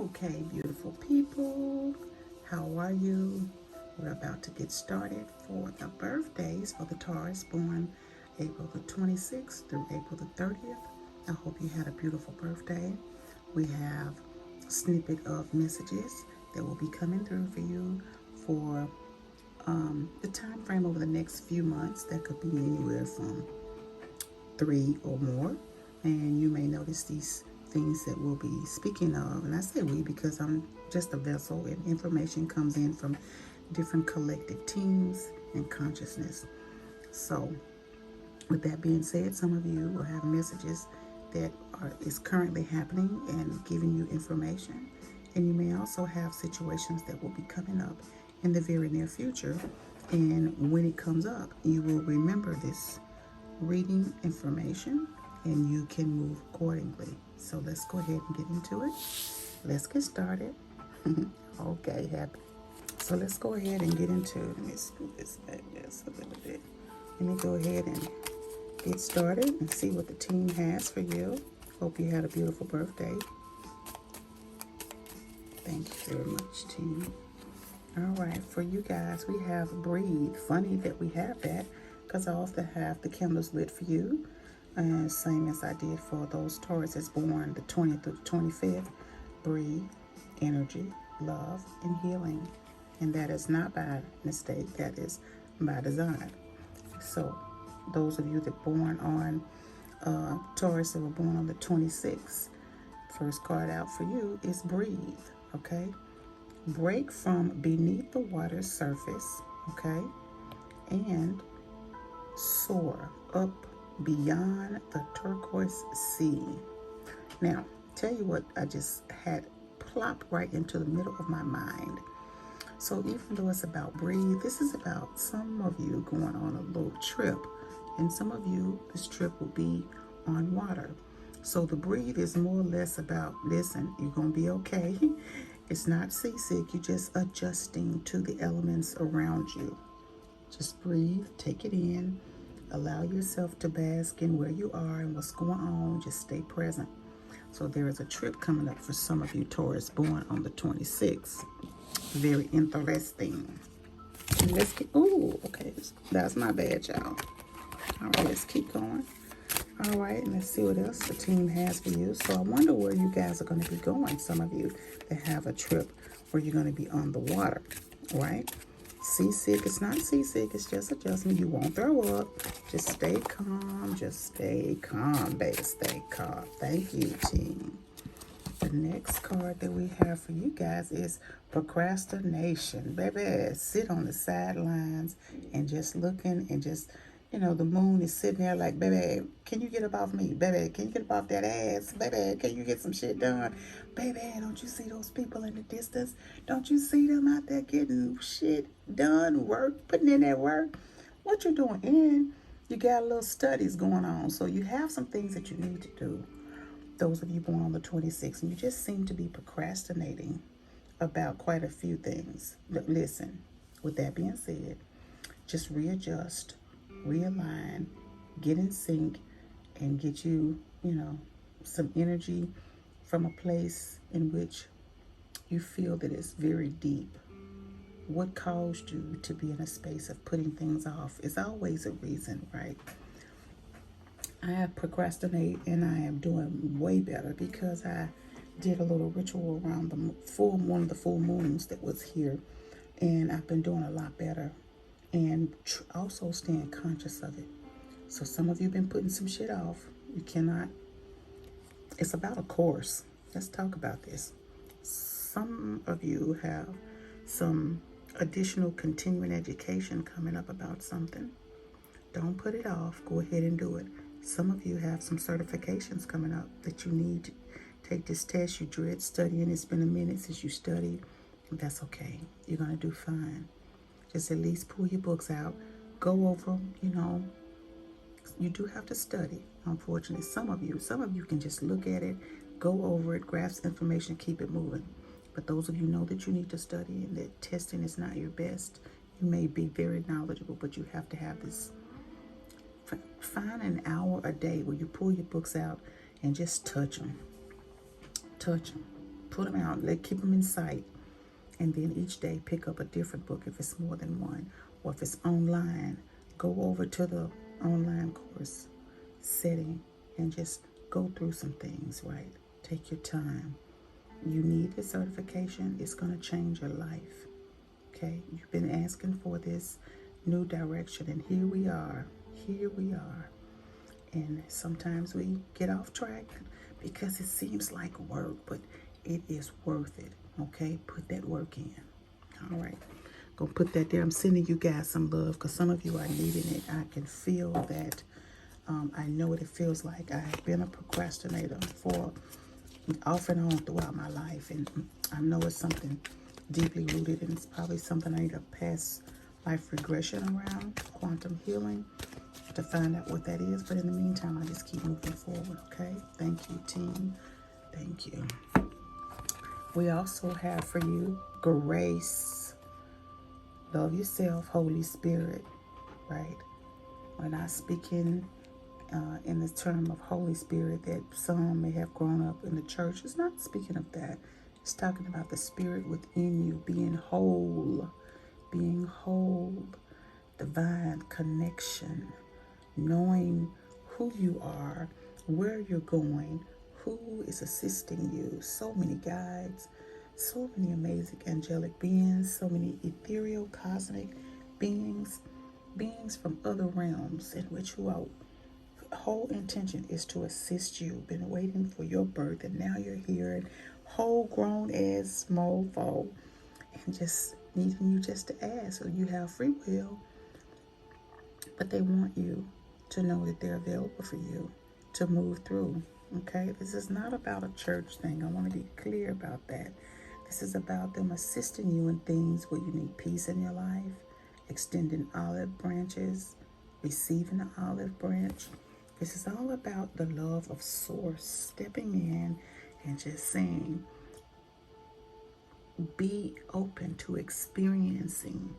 Okay, beautiful people, how are you? We're about to get started for the birthdays for the Taurus born April the 26th through April the 30th. I hope you had a beautiful birthday. We have a snippet of messages that will be coming through for you for the time frame over the next few months. That could be anywhere from 3 or more, and you may notice these things that we'll be speaking of. And I say we because I'm just a vessel, and information comes in from different collective teams and consciousness. So with that being said, some of you will have messages that is currently happening and giving you information, and you may also have situations that will be coming up in the very near future, and when it comes up you will remember this reading information and you can move accordingly. So let's go ahead and get into it. Let's get started. Okay, happy. So let's go ahead and get into it. Let me scoot this back just a little bit. Let me go ahead and get started and see what the team has for you. Hope you had a beautiful birthday. Thank you very much, team. All right, for you guys, we have breathe. Funny that we have that, because I also have the candles lit for you, same as I did for those Tauruses born the 20th through the 25th. Breathe, energy, love, and healing. And that is not by mistake, that is by design. So those of you that born on Taurus that were born on the 26th, first card out for you is breathe, okay? Break from beneath the water's surface, okay? And soar up beyond the turquoise sea. Now, tell you what I just had plop right into the middle of my mind. So even though it's about breathe, this is about some of you going on a little trip, and some of you, this trip will be on water. So the breathe is more or less about, listen, you're gonna be okay. It's not seasick, you're just adjusting to the elements around you. Just breathe, take it in, allow yourself to bask in where you are and what's going on. Just stay present. So there is a trip coming up for some of you Taurus born on the 26th. Very interesting. And let's get, ooh, okay, that's my bad, y'all. All right, let's keep going. All right, and let's see what else the team has for you. So I wonder where you guys are going to be going. Some of you that have a trip where you're going to be on the water, right? Seasick, it's not seasick, it's just adjustment. You won't throw up. Just stay calm. Just stay calm, baby. Stay calm. Thank you, team. The next card that we have for you guys is procrastination. Baby, sit on the sidelines and just looking and just, you know, the moon is sitting there like, baby, can you get up off me? Baby, can you get up off that ass? Baby, can you get some shit done? Baby, don't you see those people in the distance? Don't you see them out there getting shit done, work, putting in that work? What you doing? And you got a little studies going on. So you have some things that you need to do. Those of you born on the 26th, and you just seem to be procrastinating about quite a few things. Listen, with that being said, just readjust, realign, get in sync, and get you, you know, some energy from a place in which you feel that it's very deep. What caused you to be in a space of putting things off is always a reason, right? I procrastinate and I am doing way better because I did a little ritual around one of the full moons that was here, and I've been doing a lot better and also staying conscious of it. So some of you have been putting some shit off. You cannot, it's about a course. Let's talk about this. Some of you have some additional continuing education coming up about something. Don't put it off. Go ahead and do it. Some of you have some certifications coming up that you need to take this test. You dread studying. It's been a minute since you studied. That's okay. You're going to do fine. Just at least pull your books out. Go over them, you know. You do have to study, unfortunately. Some of you can just look at it, go over it, grasp information, keep it moving. But those of you know that you need to study and that testing is not your best. You may be very knowledgeable, but you have to have this. Find an hour a day where you pull your books out and just touch them. Touch them. Put them out. Keep them in sight. And then each day pick up a different book if it's more than one. Or if it's online, go over to the online course setting and just go through some things, right? Take your time. You need the certification. It's going to change your life. Okay? You've been asking for this new direction, and here we are. Here we are. And sometimes we get off track because it seems like work, but it is worth it. Okay? Put that work in. All right. Go put that there. I'm sending you guys some love because some of you are needing it. I can feel that. I know what it feels like. I have been a procrastinator for off and on throughout my life, and I know it's something deeply rooted, and it's probably something I need a past life regression around, quantum healing, to find out what that is. But in the meantime, I just keep moving forward, okay? Thank you, team. Thank you. We also have for you grace. Love yourself, Holy Spirit, right? We're not speaking in the term of Holy Spirit that some may have grown up in the church. It's not speaking of that. It's talking about the spirit within you being whole, divine connection, knowing who you are, where you're going, who is assisting you. So many guides, so many amazing angelic beings, so many ethereal cosmic beings from other realms in which you are. Whole intention is to assist you. Been waiting for your birth, and now you're here, and whole grown as mofo, and just needing you just to ask. So you have free will, but they want you to know that they're available for you to move through. Okay, this is not about a church thing. I want to be clear about that. This is about them assisting you in things where you need peace in your life, extending olive branches, receiving an olive branch. This is all about the love of Source, stepping in and just saying, be open to experiencing.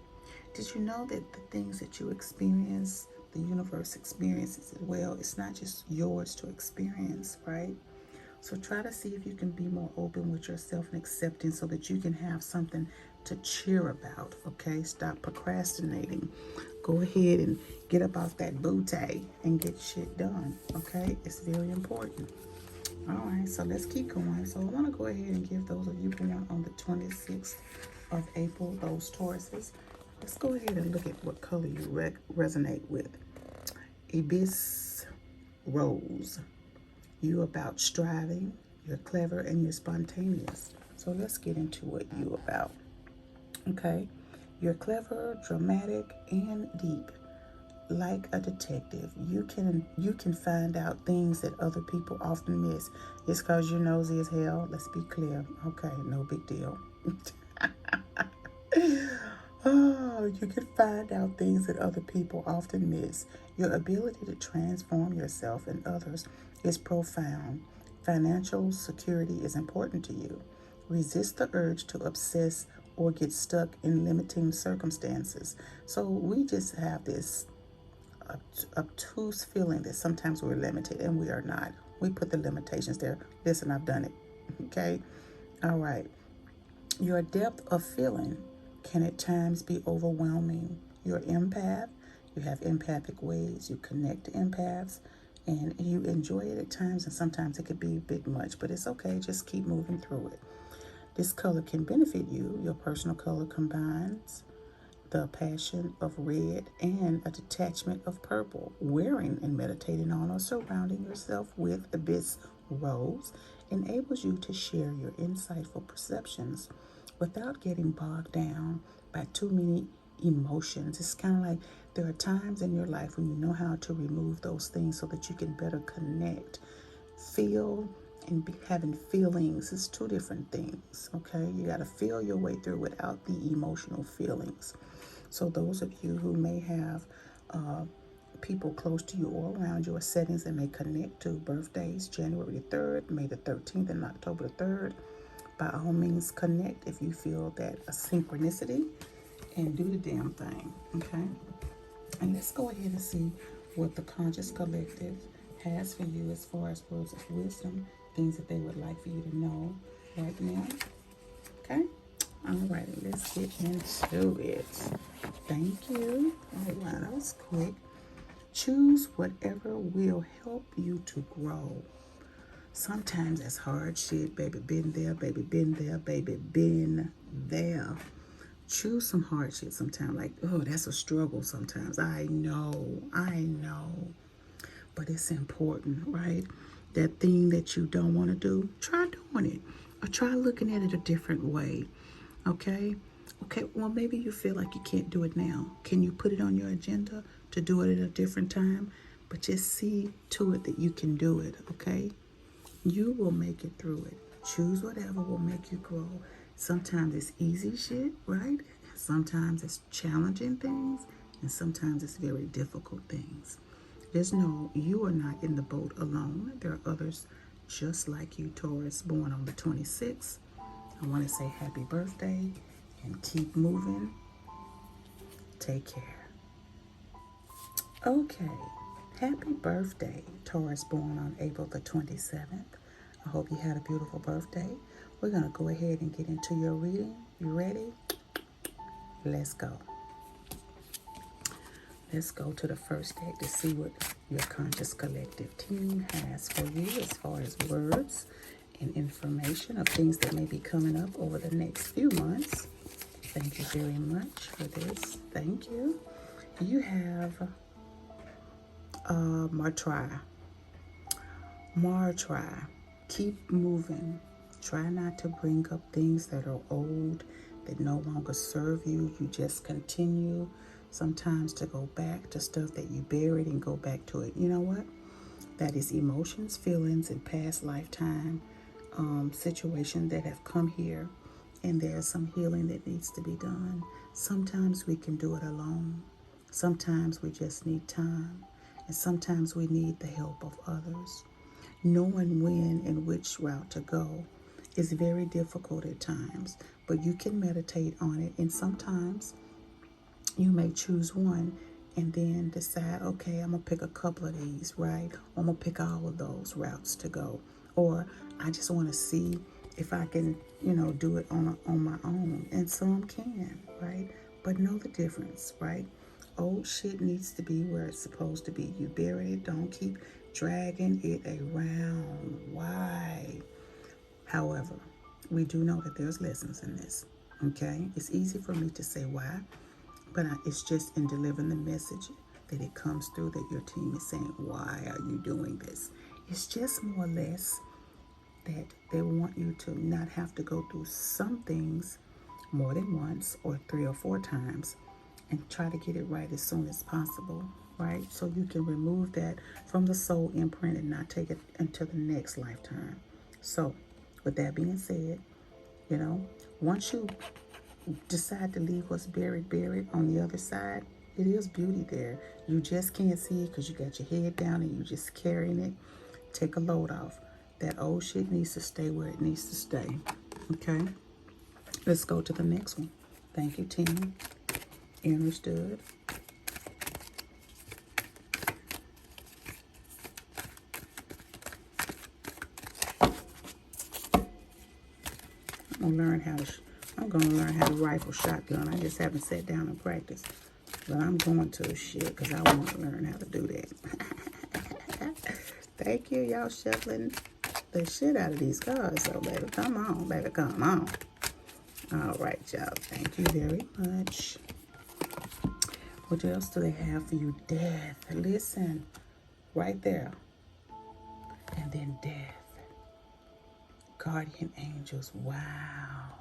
Did you know that the things that you experience, the universe experiences as well? It's not just yours to experience, right? So try to see if you can be more open with yourself and accepting so that you can have something to cheer about, okay? Stop procrastinating. Go ahead and get up off that bootay and get shit done, okay? It's very important. All right, so let's keep going. So I want to go ahead and give those of you born on the 26th of April, those Tauruses. Let's go ahead and look at what color you resonate with. Ibis Rose. You about striving, you're clever, and you're spontaneous. So let's get into what you about. Okay, you're clever, dramatic, and deep. Like a detective, you can find out things that other people often miss. It's cause you're nosy as hell. Let's be clear. Okay, no big deal. Oh, you can find out things that other people often miss. Your ability to transform yourself and others is profound. Financial security is important to you. Resist the urge to obsess or get stuck in limiting circumstances. So we just have this obtuse feeling that sometimes we're limited, and we are not. We put the limitations there. Listen, I've done it. Okay? All right. Your depth of feeling can at times be overwhelming. You're an empath. You have empathic ways. You connect to empaths, and you enjoy it at times, and sometimes it could be a bit much, but it's okay. Just keep moving through it. This color can benefit you. Your personal color combines the passion of red and a detachment of purple. Wearing and meditating on or surrounding yourself with Ibis Rose enables you to share your insightful perceptions without getting bogged down by too many emotions. It's kind of like there are times in your life when you know how to remove those things so that you can better connect. Feel and having feelings is two different things, okay? You got to feel your way through without the emotional feelings. So those of you who may have people close to you or around you or settings that may connect to birthdays, January 3rd, May the 13th, and October 3rd, by all means connect if you feel that a synchronicity, and do the damn thing, okay? And let's go ahead and see what the Conscious Collective has for you as far as words of wisdom, things that they would like for you to know right now. let's get into it. Thank you. Oh, wow, that was quick. Choose whatever will help you to grow. Sometimes that's hard shit, baby. Been there, baby. Been there, baby. Been there. Choose some hard shit sometimes. Like, oh, that's a struggle sometimes. I know. But it's important, right? That thing that you don't want to do, try doing it. Or try looking at it a different way. Okay? Okay, well, maybe you feel like you can't do it now. Can you put it on your agenda to do it at a different time? But just see to it that you can do it, okay? You will make it through it. Choose whatever will make you grow. Sometimes it's easy shit, right? Sometimes it's challenging things, and sometimes it's very difficult things. Just know you are not in the boat alone. There are others just like you, Taurus, born on the 26th. I want to say happy birthday and keep moving. Take care. Okay. Happy birthday, Taurus, born on April the 27th. I hope you had a beautiful birthday. We're going to go ahead and get into your reading. You ready? Let's go. Let's go to the first deck to see what your conscious collective team has for you as far as words and information of things that may be coming up over the next few months. Thank you very much for this. Thank you. You have Martry. Keep moving. Try not to bring up things that are old, that no longer serve you. You just continue sometimes to go back to stuff that you buried and go back to it. You know what? That is emotions, feelings, and past lifetime situations that have come here. And there's some healing that needs to be done. Sometimes we can do it alone. Sometimes we just need time. And sometimes we need the help of others. Knowing when and which route to go is very difficult at times, but you can meditate on it. And sometimes you may choose one and then decide, okay, I'm going to pick a couple of these, right? Or I'm going to pick all of those routes to go. Or I just want to see if I can, do it on my own. And some can, right? But know the difference, right? Old shit needs to be where it's supposed to be. You bury it. Don't keep dragging it around. Why? However, we do know that there's lessons in this, okay? It's easy for me to say why, but it's just in delivering the message that it comes through that your team is saying, why are you doing this? It's just more or less that they want you to not have to go through some things more than once or 3 or 4 times and try to get it right as soon as possible, right? So you can remove that from the soul imprint and not take it into the next lifetime. So with that being said, once you decide to leave what's buried on the other side, it is beauty there. You just can't see it because you got your head down and you just carrying it. Take a load off. That old shit needs to stay where it needs to stay. Okay? Let's go to the next one. Thank you, team. Understood. I'm gonna learn how to rifle shotgun. I just haven't sat down and practiced. But I'm going to shit because I want to learn how to do that. Thank you, y'all shuffling the shit out of these cards. So, baby, come on, baby, come on. All right, y'all. Thank you very much. What else do they have for you? Death. Listen, right there. And then death. Guardian angels. Wow.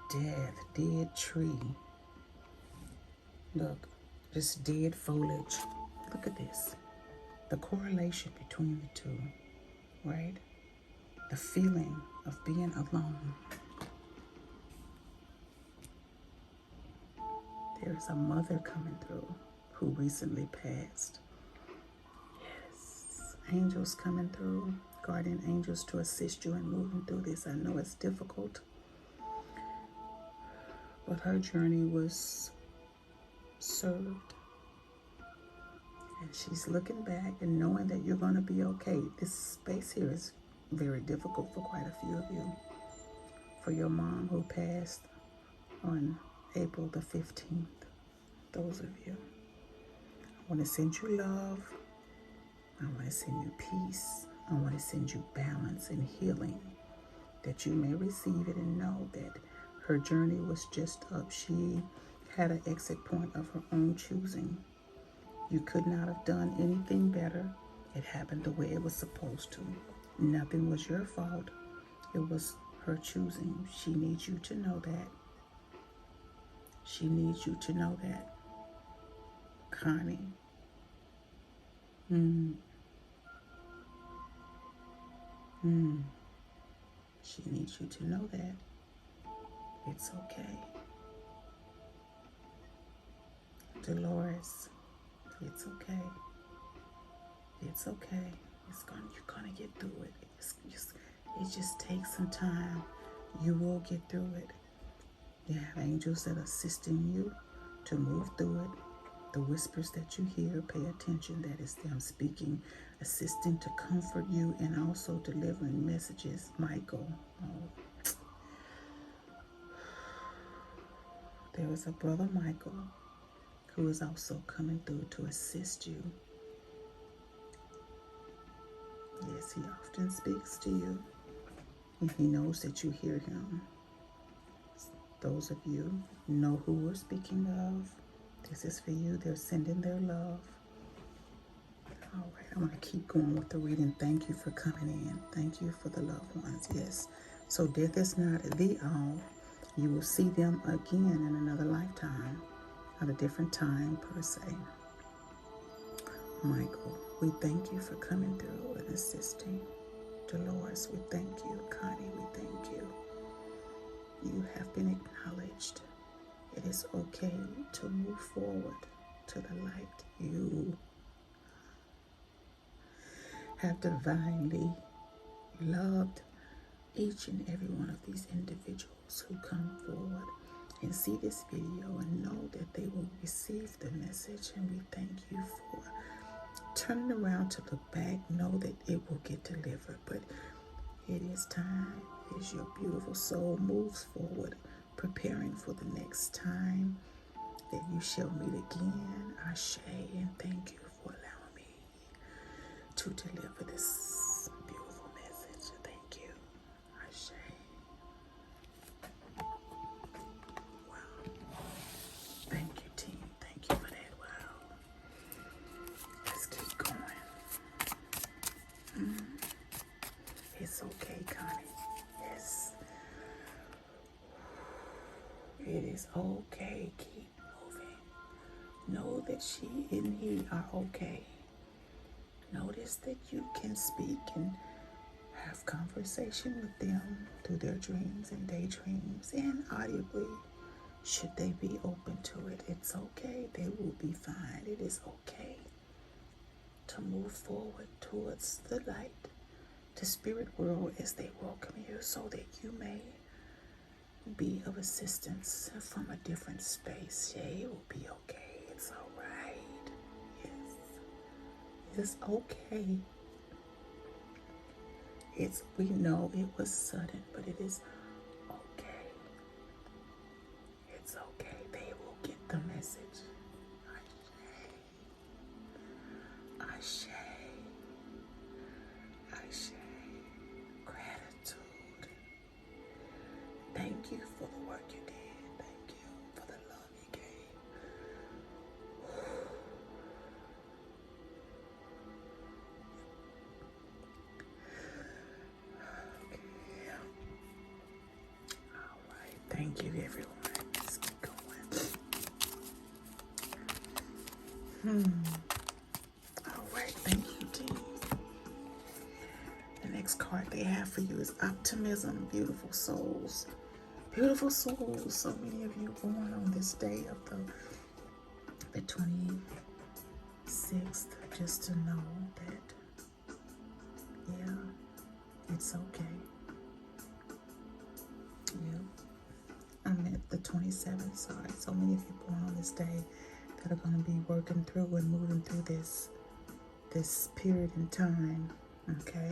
Death. Dead tree. Look, just dead foliage. Look at this. The correlation between the two, right? The feeling of being alone. There's a mother coming through who recently passed. Yes. Angels coming through. Guardian angels to assist you in moving through this. I know it's difficult, but her journey was served. And she's looking back and knowing that you're going to be okay. This space here is very difficult for quite a few of you. For your mom who passed on April the 15th. Those of you. I want to send you love. I want to send you peace. I want to send you balance and healing, that you may receive it and know that her journey was just up. She had an exit point of her own choosing. You could not have done anything better. It happened the way it was supposed to. Nothing was your fault. It was her choosing. She needs you to know that. She needs you to know that. Connie. She needs you to know that. It's okay. Dolores, it's okay. It's okay. You're gonna get through it. It just takes some time. You will get through it. You have angels that are assisting you to move through it. The whispers that you hear, pay attention. That is them speaking, assisting to comfort you, and also delivering messages. Michael. Oh. There is a brother Michael who is also coming through to assist you. Yes, he often speaks to you, and he knows that you hear him. Those of you know who we're speaking of. This is for you. They're sending their love. All right, I'm going to keep going with the reading. Thank you for coming in. Thank you for the loved ones. Yes. So death is not the all. You will see them again in another lifetime, at a different time per se. Michael, we thank you for coming through and assisting. Dolores, we thank you. Connie, we thank you. You have been acknowledged. It is okay to move forward to the light. You have divinely loved each and every one of these individuals who come forward and see this video and know that they will receive the message. And we thank you for turning around to look back. Know that it will get delivered, but it is time as your beautiful soul moves forward, preparing for the next time that you shall meet again. Ashe, and thank you for allowing me to deliver this beautiful message. Thank you. Ashe. Wow. Thank you, team. Thank you for that. Wow. Let's keep going. It's okay, Connie. Yes. It is okay. Keep moving. Know that she and he are okay. Notice that you can speak and have conversation with them through their dreams and daydreams and audibly. Should they be open to it, it's okay. They will be fine. It is okay to move forward towards the light, the spirit world, as they welcome you, so that you may be of assistance from a different space. Yeah, it will be okay. It's all right. Yes. It's okay. We know it was sudden, but it is okay. It's okay. They will get the message. Ashe. Ashe. Gratitude. Thank you for the work you did. Thank you for the love you gave. Okay. All right. Thank you, everyone. Let's keep going. All right. Thank you, team. The next card they have for you is Optimism. Beautiful souls. Beautiful souls. So many of you born on this day of the 26th. Just to know that, yeah, it's okay. Yeah. I'm at the 27th. Sorry. So many of you born on this day that are going to be working through and moving through this period in time. Okay.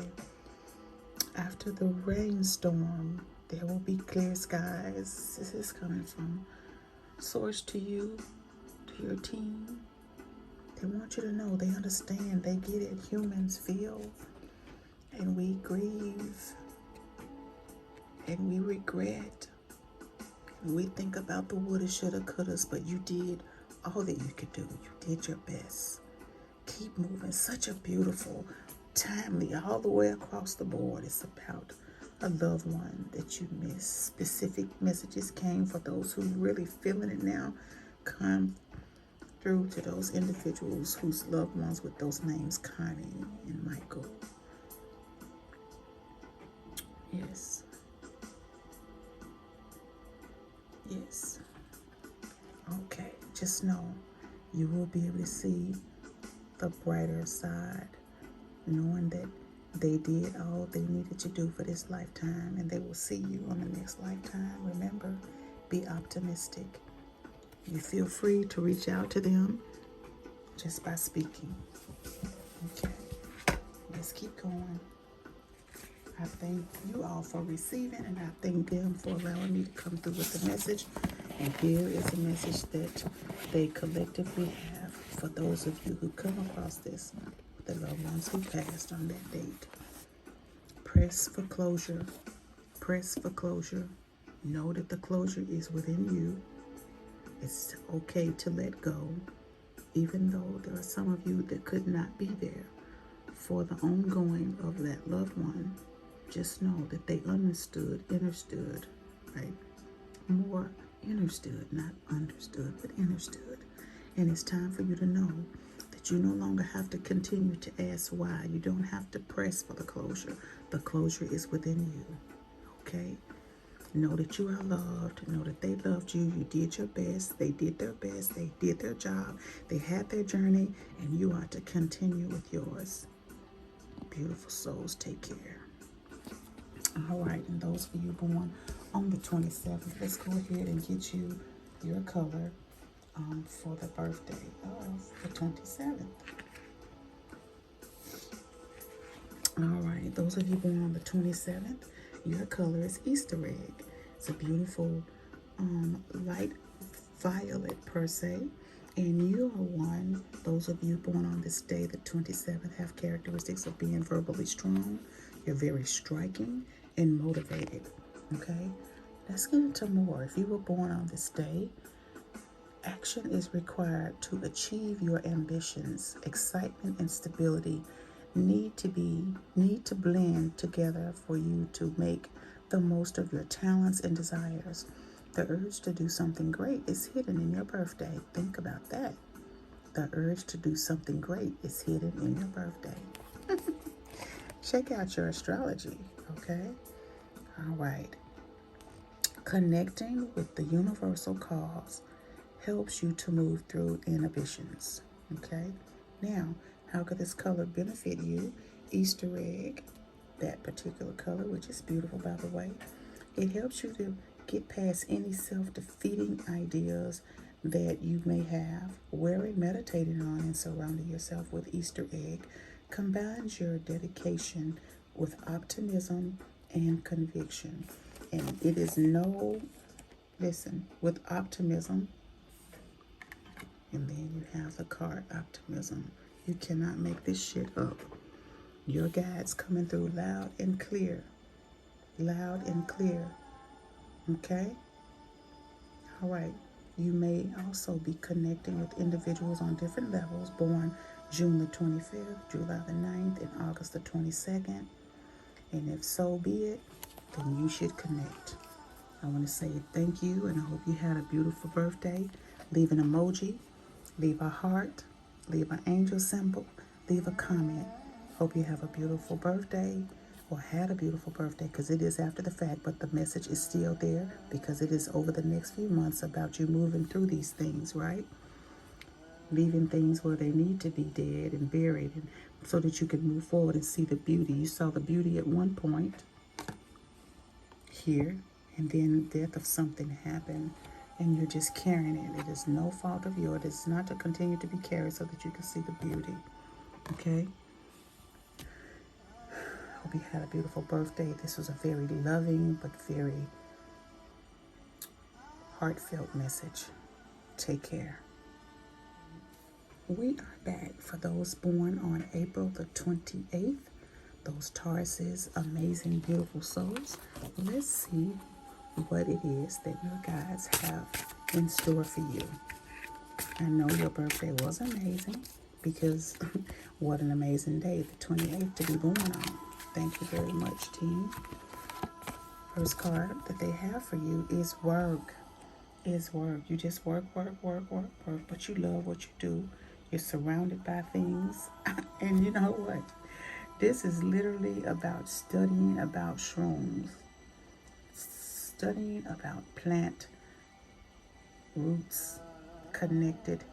After the rainstorm, There will be clear skies. This is coming from source to you, to your team. They want you to know, they understand, they get it. Humans feel, and we grieve, and we regret, and we think about the woulda, shoulda, couldas, but you did all that you could do. You did your best. Keep moving. Such a beautiful, timely, all the way across the board. It's about a loved one that you miss. Specific messages came for those who really feeling it now. Come through to those individuals whose loved ones with those names, Connie and Michael. Yes. Yes. Okay. Just know you will be able to see the brighter side, knowing that they did all they needed to do for this lifetime, and they will see you on the next lifetime. Remember, be optimistic. You feel free to reach out to them just by speaking. Okay, let's keep going. I thank you all for receiving, and I thank them for allowing me to come through with the message. And here is a message that they collectively have for those of you who come across this, the loved ones who passed on that date. Press for closure. Press for closure. Know that the closure is within you. It's okay to let go, even though there are some of you that could not be there for the ongoing of that loved one. Just know that they understood, right? More understood, not understood, but understood. And it's time for you to know that you no longer have to continue to ask why. You don't have to press for the closure. The closure is within you, okay? Know that you are loved. Know that they loved you. You did your best. They did their best. They did their job. They had their journey, and you are to continue with yours. Beautiful souls, take care. All right, and those of you born on the 27th, let's go ahead and get you your color for the birthday of the 27th. All right, those of you born on the 27th, your color is Easter egg. It's a beautiful light violet per se. And you are one, those of you born on this day, the 27th, have characteristics of being verbally strong. You're very striking and motivated, okay? Let's get into more. If you were born on this day, action is required to achieve your ambitions. Excitement and stability need to blend together for you to make the most of your talents and desires. The urge to do something great is hidden in your birthday. Think about that. The urge to do something great is hidden in your birthday. Check out your astrology, okay? All right. Connecting with the universal cause helps you to move through inhibitions, okay? Now, how could this color benefit you? Easter egg, that particular color, which is beautiful, by the way. It helps you to get past any self-defeating ideas that you may have. Wearing, meditating on, and surrounding yourself with Easter egg combines your dedication with optimism and conviction. And it is with optimism, and then you have the card optimism. You cannot make this shit up. Your guides coming through loud and clear. Loud and clear. Okay? All right. You may also be connecting with individuals on different levels born June the 25th, July the 9th, and August the 22nd. And if so be it, then you should connect. I want to say thank you, and I hope you had a beautiful birthday. Leave an emoji, leave a heart, leave an angel symbol, leave a comment. Hope you have a beautiful birthday, or had a beautiful birthday, because it is after the fact, but the message is still there because it is over the next few months about you moving through these things, right? Leaving things where they need to be dead and buried, and so that you can move forward and see the beauty. You saw the beauty at one point here, and then death of something happened, and you're just carrying it. It is no fault of yours. It's not to continue to be carried so that you can see the beauty. Okay? Hope you had a beautiful birthday. This was a very loving but very heartfelt message. Take care. We are back for those born on April the 28th. Those Tauruses, amazing, beautiful souls. Let's see what it is that your guides have in store for you. I know your birthday was amazing because what an amazing day, the 28th to be born on. Thank you very much, team. First card that they have for you is work. Is work. You just work, but you love what you do. You're surrounded by things. And you know what? This is literally about studying about shrooms, studying about plant roots connected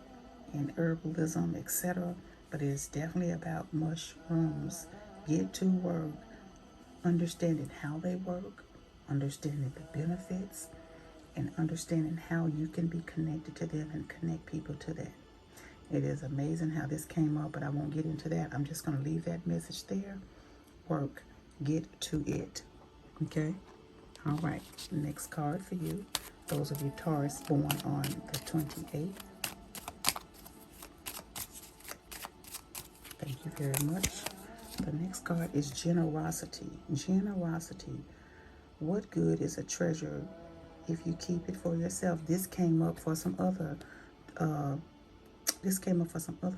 in herbalism, etc. But it is definitely about mushrooms. Get to work, understanding how they work, understanding the benefits, and understanding how you can be connected to them and connect people to that. It is amazing how this came up, but I won't get into that. I'm just going to leave that message there. Work. Get to it. Okay? All right. Next card for you. Those of you Taurus born on the 28th. Thank you very much. The next card is generosity. Generosity. What good is a treasure if you keep it for yourself? This came up for some other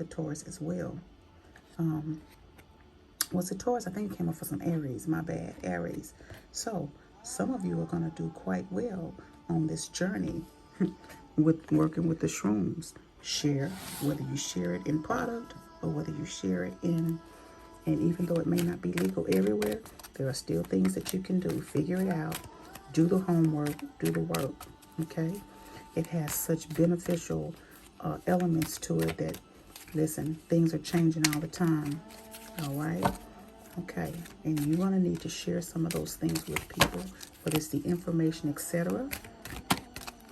Taurus as well. Was it Taurus? I think it came up for some Aries. My bad, Aries. So some of you are going to do quite well on this journey with working with the shrooms. Share, whether you share it in product or whether you share it in, and even though it may not be legal everywhere, there are still things that you can do. Figure it out. Do the homework. Do the work. Okay? It has such beneficial elements to it that, listen, things are changing all the time. All right? Okay. And you're going to need to share some of those things with people, whether it's the information, etc.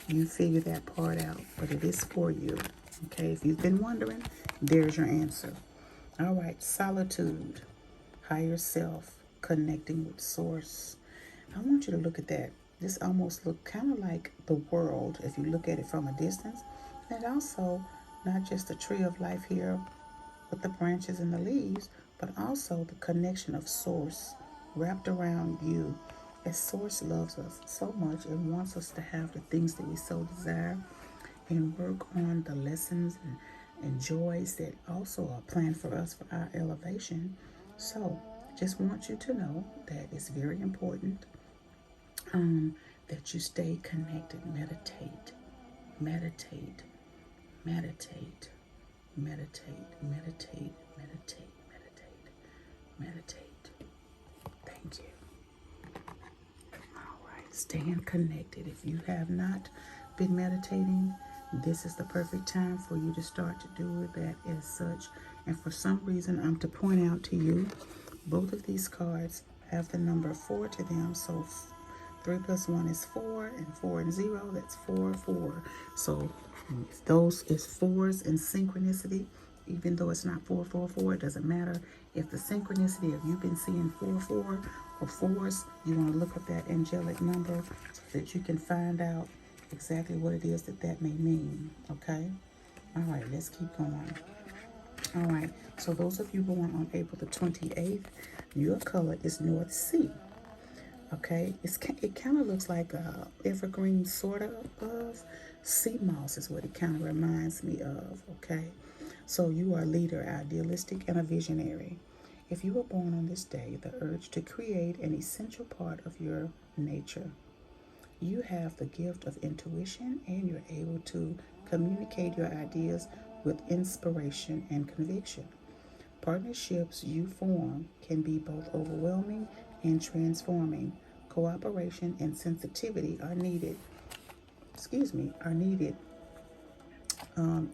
You figure that part out, but it is for you. Okay? If you've been wondering, there's your answer. All right. Solitude. Higher self. Connecting with source. I want you to look at that. This almost look kind of like the world if you look at it from a distance. And also, not just the tree of life here with the branches and the leaves, but also the connection of source wrapped around you. As source loves us so much and wants us to have the things that we so desire and work on the lessons and joys that also are planned for us for our elevation. So, just want you to know that it's very important that you stay connected. Meditate, meditate, meditate, meditate, meditate, meditate, meditate, meditate. Thank you. All right, staying connected. If you have not been meditating, this is the perfect time for you to start to do that as such. And for some reason, I'm to point out to you, both of these cards have the number 4 to them. So 3 plus 1 is 4, and 4 and 0, that's 4, 4. So those is 4s in synchronicity. Even though it's not 4, 4, 4, it doesn't matter. If the synchronicity of you've been seeing 4, 4 or 4s, you want to look up that angelic number so that you can find out exactly what it is that may mean. Okay? All right, let's keep going. All right, so those of you born on April the 28th, your color is North Sea. Okay, it kind of looks like a evergreen sort of sea moss is what it kind of reminds me of. Okay, so you are a leader, idealistic, and a visionary. If you were born on this day, the urge to create an essential part of your nature. You have the gift of intuition, and you're able to communicate your ideas with inspiration and conviction. Partnerships you form can be both overwhelming and transforming. Cooperation and sensitivity are needed.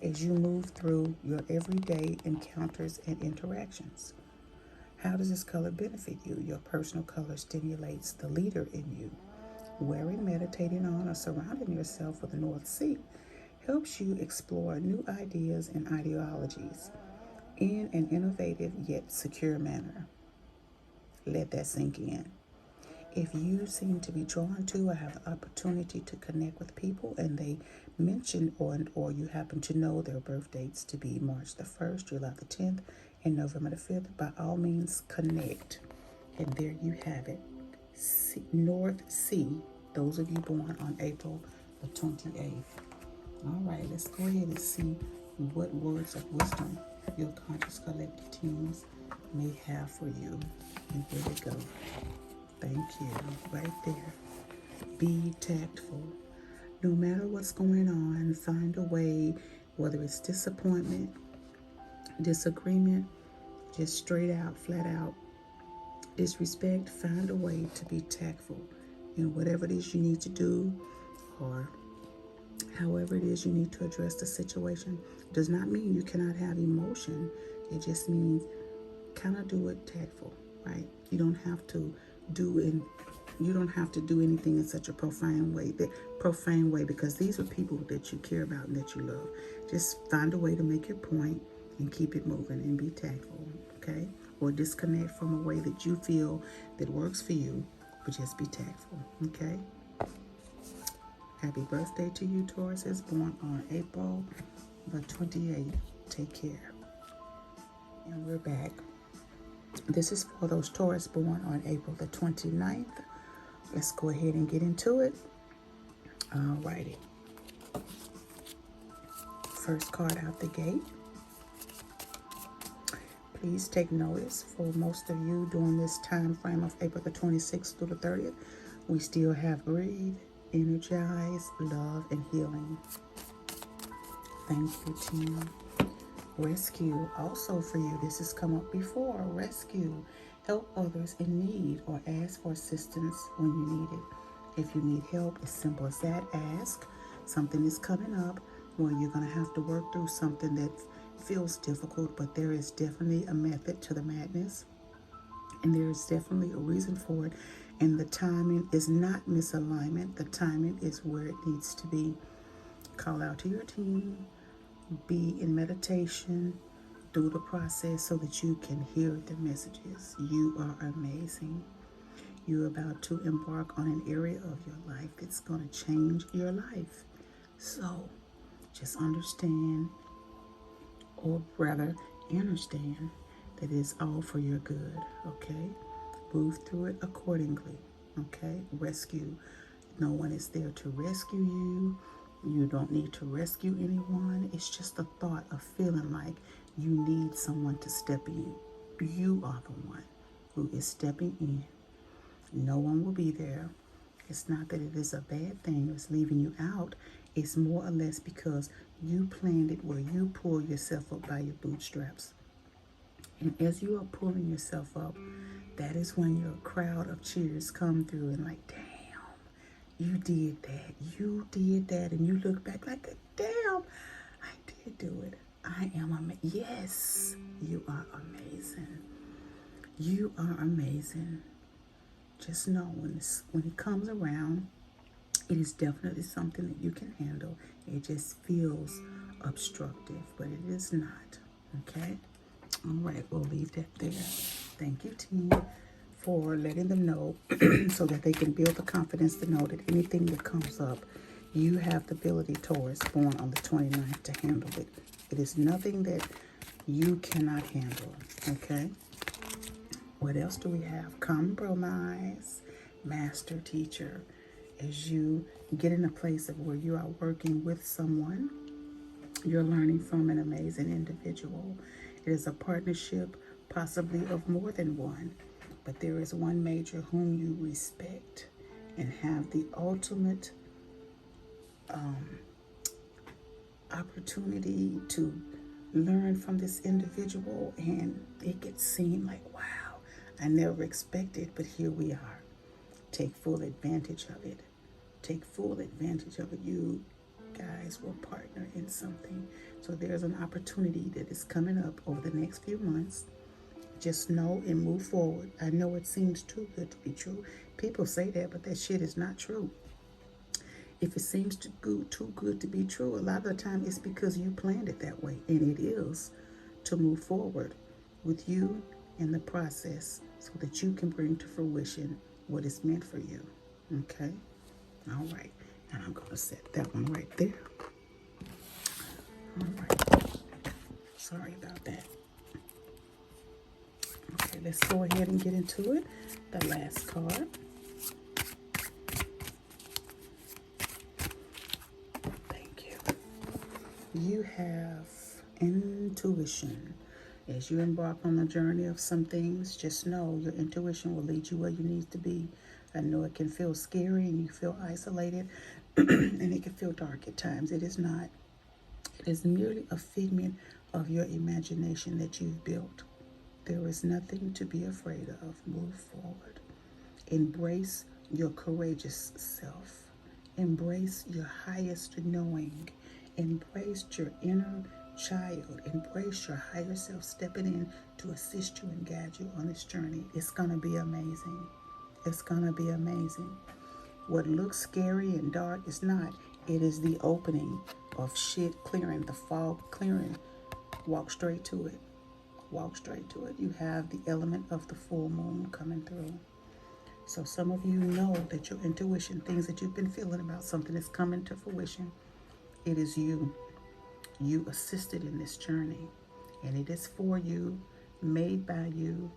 As you move through your everyday encounters and interactions. How does this color benefit you? Your personal color stimulates the leader in you. Wearing, meditating on, or surrounding yourself with the North Sea helps you explore new ideas and ideologies in an innovative yet secure manner. let that sink in. If you seem to be drawn to or have the opportunity to connect with people and they mention or you happen to know their birth dates to be March the 1st, July the 10th, and November the 5th, by all means connect. And there you have it. North Sea, those of you born on April the 28th. All right, let's go ahead and see what words of wisdom your conscious collective teams may have for you. And here we go. Thank you. Right there. Be tactful. No matter what's going on, find a way, whether it's disappointment, disagreement, just straight out, flat out, disrespect, find a way to be tactful in whatever it is you need to do or however it is you need to address the situation. Does not mean you cannot have emotion. It just means kind of do it tactful, right? You don't have to do anything in such a profane way because these are people that you care about and that you love. Just find a way to make your point and keep it moving and be tactful, okay? Or disconnect from a way that you feel that works for you, but just be tactful, okay? Happy birthday to you, Taurus, is born on April the 28th. Take care. And we're back. This is for those Taurus born on April the 29th. Let's go ahead and get into it. Alrighty. First card out the gate. Please take notice, for most of you during this time frame of April the 26th through the 30th, we still have breathe, energize, love, and healing. Thank you, team. Rescue, also for you. This has come up before. Rescue, help others in need or ask for assistance when you need it. If you need help, as simple as that, ask. Something is coming up where you're going to have to work through something that feels difficult, but there is definitely a method to the madness, and there is definitely a reason for it, and the timing is not misalignment. The timing is where it needs to be. Call out to your team, be in meditation, do the process so that you can hear the messages. You are amazing. You're about to embark on an area of your life that's going to change your life. So just understand, or rather understand, that it's all for your good, okay? Move through it accordingly, okay? Rescue. No one is there to rescue you. You don't need to rescue anyone. It's just a thought of feeling like you need someone to step in. You are the one who is stepping in. No one will be there. It's not that it is a bad thing. It's leaving you out. It's more or less because you planned it where you pull yourself up by your bootstraps. And as you are pulling yourself up, that is when your crowd of cheers come through and like, damn, you did that. You did that. And you look back like, damn, I did do it. I am amazing. Yes, you are amazing. You are amazing. Just know when it comes around, it is definitely something that you can handle. It just feels obstructive, but it is not. Okay? All right, we'll leave that there. Thank you, team, for letting them know so that they can build the confidence to know that anything that comes up, you have the ability, Taurus, born on the 29th, to handle it. It is nothing that you cannot handle. Okay? What else do we have? Compromise, master teacher. As you get in a place of where you are working with someone, you're learning from an amazing individual. It is a partnership, possibly of more than one, but there is one major whom you respect and have the ultimate opportunity to learn from this individual, and it gets seen like, wow, I never expected, but here we are. Take full advantage of it. Take full advantage of it. You guys will partner in something. So there's an opportunity that is coming up over the next few months. Just know and move forward. I know it seems too good to be true. People say that, but that shit is not true. If it seems too good to be true, a lot of the time it's because you planned it that way. And it is to move forward with you in the process so that you can bring to fruition what is meant for you. Okay? All right. And I'm going to set that one right there. All right. Sorry about that. Okay, let's go ahead and get into it. The last card. Thank you. You have intuition. As you embark on the journey of some things, just know your intuition will lead you where you need to be. I know it can feel scary and you feel isolated and it can feel dark at times. It is not. It is merely a figment of your imagination that you've built. There is nothing to be afraid of. Move forward. Embrace your courageous self. Embrace your highest knowing. Embrace your inner child. Embrace your higher self stepping in to assist you and guide you on this journey. It's going to be amazing. It's going to be amazing. What looks scary and dark is not. It is the opening of shit clearing, the fog clearing. Walk straight to it. Walk straight to it. You have the element of the full moon coming through. So some of you know that your intuition, things that you've been feeling about something is coming to fruition. It is you. You assisted in this journey. And it is for you, made by you,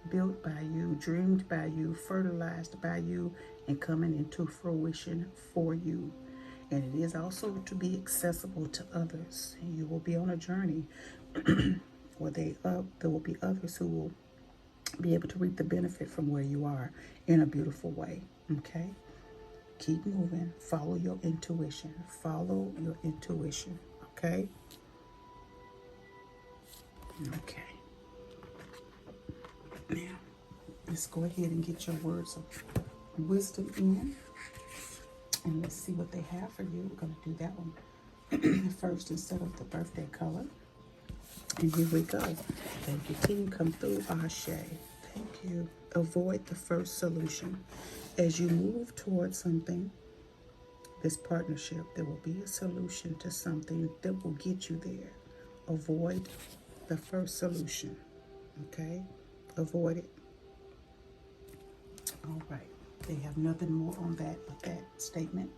built by you, dreamed by you, fertilized by you, and coming into fruition for you. And it is also to be accessible to others. And you will be on a journey where there will be others who will be able to reap the benefit from where you are in a beautiful way. Okay? Keep moving. Follow your intuition. Follow your intuition. Okay? Okay. Now, let's go ahead and get your words of wisdom in. And let's see what they have for you. We're going to do that one first instead of the birthday color. And here we go. Thank you, team. Come through, Ashe. Thank you. Avoid the first solution. As you move towards something, this partnership, there will be a solution to something that will get you there. Avoid the first solution. Okay? Avoid it. All right. They have nothing more on that but that statement.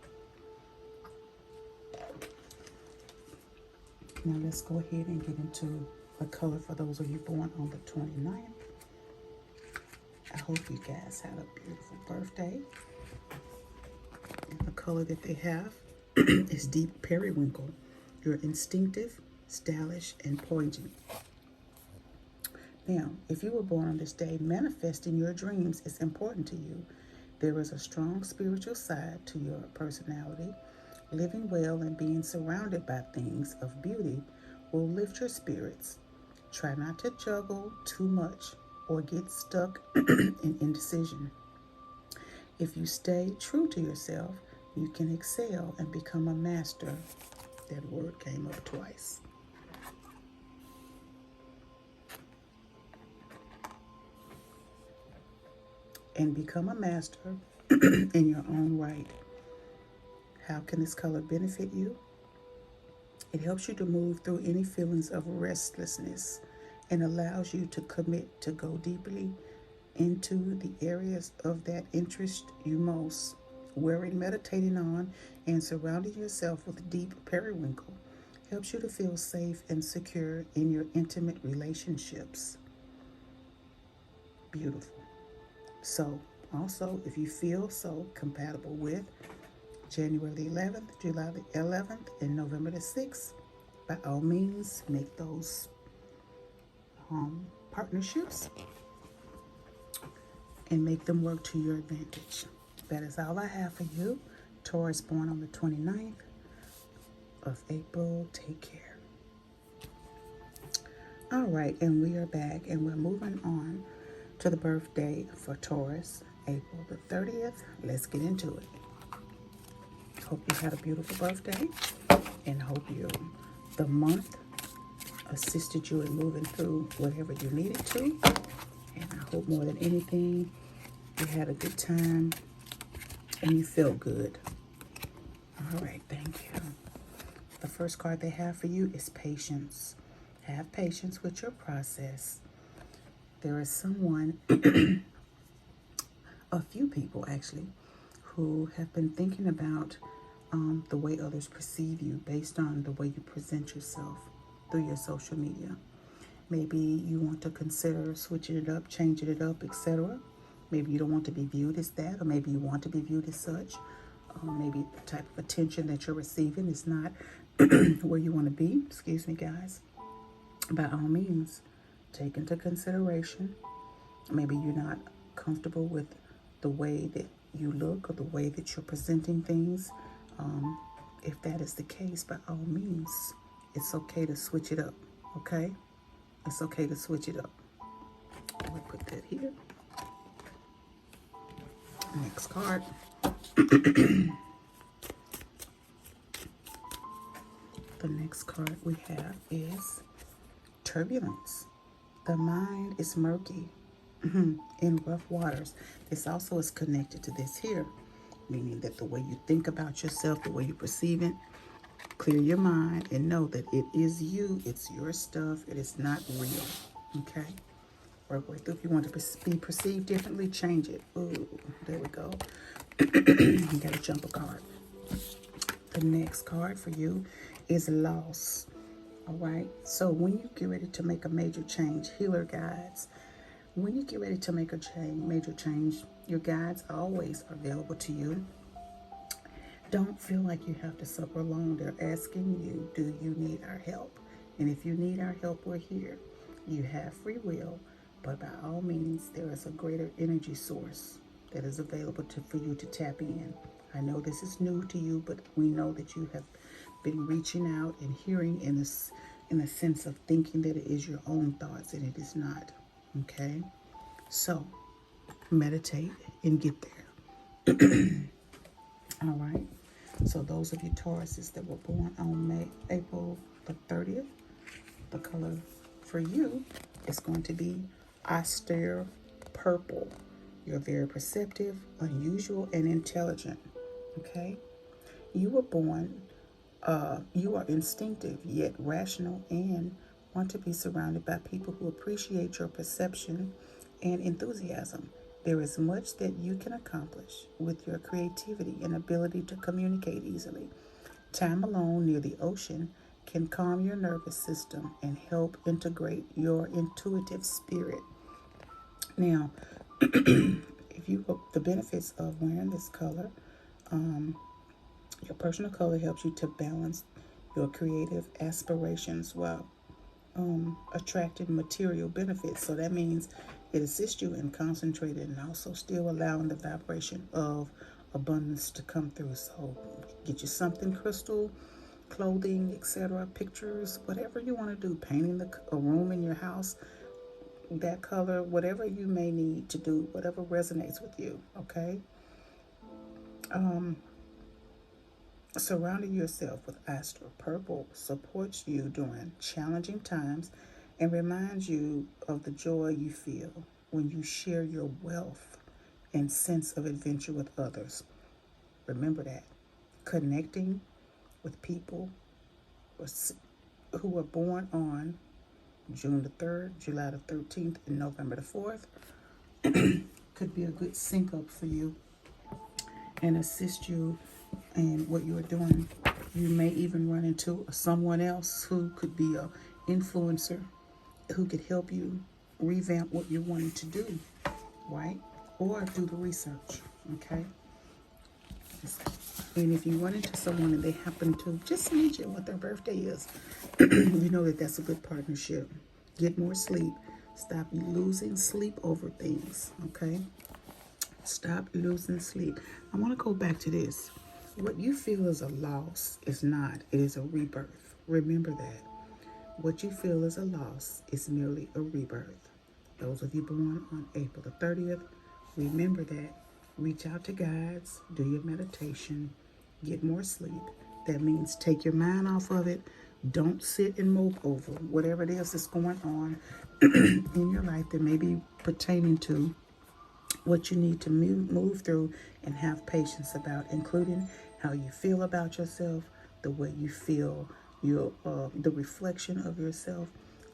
Now let's go ahead and get into a color for those of you born on the 29th. I hope you guys had a beautiful birthday. And the color that they have is deep periwinkle. You're instinctive, stylish, and poignant. Now, if you were born on this day, manifesting your dreams is important to you. There is a strong spiritual side to your personality. Living well and being surrounded by things of beauty will lift your spirits. Try not to juggle too much or get stuck in indecision. If you stay true to yourself, you can excel and become a master. That word came up twice. And become a master in your own right. How can this color benefit you? It helps you to move through any feelings of restlessness and allows you to commit to go deeply into the areas of that interest you most. Wearing, meditating on, and surrounding yourself with deep periwinkle helps you to feel safe and secure in your intimate relationships. Beautiful. So, also, if you feel so compatible with January the 11th, July the 11th, and November the 6th, by all means, make those partnerships and make them work to your advantage. That is all I have for you. Taurus born on the 29th of April. Take care. All right, and we are back, and we're moving on to the birthday for Taurus, April the 30th. Let's get into it. Hope you had a beautiful birthday, and hope the month assisted you in moving through whatever you needed to. And I hope more than anything, you had a good time and you felt good. All right, thank you. The first card they have for you is patience. Have patience with your process. There is someone, a few people actually, who have been thinking about the way others perceive you based on the way you present yourself through your social media. Maybe you want to consider switching it up, changing it up, etc. Maybe you don't want to be viewed as that, or maybe you want to be viewed as such. Maybe the type of attention that you're receiving is not where you want to be. Excuse me, guys. By all means, take into consideration. Maybe you're not comfortable with the way that you look or the way that you're presenting things. If that is the case, by all means, it's okay to switch it up. Okay? It's okay to switch it up. We'll put that here. Next card. The next card we have is turbulence. The mind is murky in rough waters. This also is connected to this here, meaning that the way you think about yourself, the way you perceive it, clear your mind and know that it is you, it's your stuff, it is not real. Okay? Work right through. If you want to be perceived differently, change it. Ooh, there we go. You got to jump a card. The next card for you is loss. All right? So when you get ready to make a major change, healer guides, when you get ready to make a major change, your guides always are available to you. Don't feel like you have to suffer alone. They're asking you, do you need our help? And if you need our help, we're here. You have free will, but by all means, there is a greater energy source that is available for you to tap in. I know this is new to you, but we know that you have been reaching out and hearing in a sense of thinking that it is your own thoughts, and it is not. Okay? So, meditate and get there. All right? So those of you Tauruses that were born on April the 30th, the color for you is going to be austere purple. You're very perceptive, unusual, and intelligent. Okay? You were born, you are instinctive yet rational and want to be surrounded by people who appreciate your perception and enthusiasm. There is much that you can accomplish with your creativity and ability to communicate easily. Time alone near the ocean can calm your nervous system and help integrate your intuitive spirit. Now, the benefits of wearing this color, your personal color helps you to balance your creative aspirations while attracting material benefits. So that means it assists you in concentrating and also still allowing the vibration of abundance to come through. So get you something crystal, clothing, etc., pictures, whatever you want to do, painting a room in your house, that color, whatever you may need to do, whatever resonates with you. Okay? Surrounding yourself with astral purple supports you during challenging times and reminds you of the joy you feel when you share your wealth and sense of adventure with others. Remember that. Connecting with people who were born on June the 3rd, July the 13th, and November the 4th could be a good sync up for you and assist you in what you are doing. You may even run into someone else who could be an influencer who could help you revamp what you're wanting to do, right? Or do the research, okay? And if you run into someone and they happen to just mention what their birthday is, you know that that's a good partnership. Get more sleep. Stop losing sleep over things, okay? Stop losing sleep. I want to go back to this. What you feel is a loss is not. It is a rebirth. Remember that. What you feel is a loss is merely a rebirth. Those of you born on April the 30th, remember that. Reach out to guides, do your meditation, get more sleep. That means take your mind off of it. Don't sit and mope over whatever it is that's going on in your life that may be pertaining to what you need to move through and have patience about, including how you feel about yourself, the way you feel, the reflection of yourself.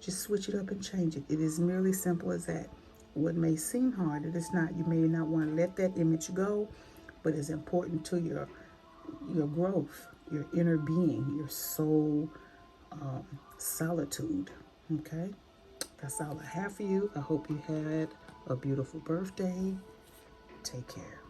Just switch it up and change it. It is merely simple as that. What may seem hard, it is not. You may not want to let that image go, but it's important to your growth, your inner being, your soul solitude. Okay? That's all I have for you. I hope you had a beautiful birthday. Take care.